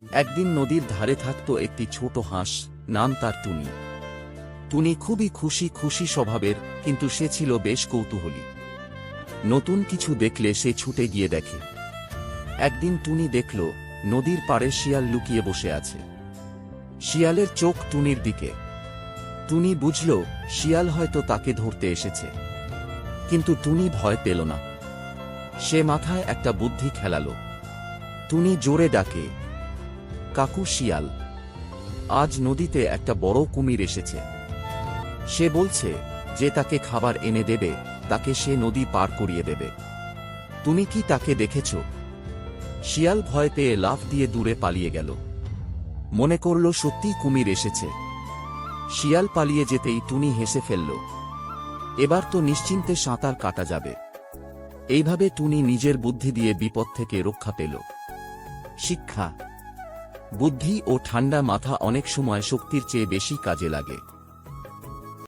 একদিন নদীর ধারে থাকত একটি ছোট হাঁস, নাম তার টুনি। টুনি খুবই খুশি স্বভাবের, কিন্তু সে ছিল বেশ কৌতূহলী। নতুন কিছু দেখলে সে ছুটে গিয়ে দেখে। একদিন টুনি দেখল নদীর পাড়ে শিয়াল লুকিয়ে বসে আছে। শিয়ালের চোখ টুনির দিকে। টুনি বুঝল শিয়াল হয়তো তাকে ধরতে এসেছে, কিন্তু টুনি ভয় পেল না। সে মাথায় একটা বুদ্ধি খেলাল। টুনি জোরে ডাকে, কাকু শিয়াল, আজ নদীতে একটা বড় কুমির এসেছে। সে বলছে যে তাকে খাবার এনে দেবে তাকে সে নদী পার করিয়ে দেবে। তুমি কি তাকে দেখেছ? শিয়াল ভয় পেয়ে লাফ দিয়ে দূরে পালিয়ে গেল। মনে করল সত্যি কুমির এসেছে। শিয়াল পালিয়ে যেতেই টুনি হেসে ফেলল। এবার তো নিশ্চিন্তে সাঁতার কাটা যাবে। এইভাবে টুনি নিজের বুদ্ধি দিয়ে বিপদ থেকে রক্ষা পেল। শিক্ষা: বুদ্ধি ও ঠান্ডা মাথা অনেক সময় শক্তির চেয়ে বেশি কাজে লাগে।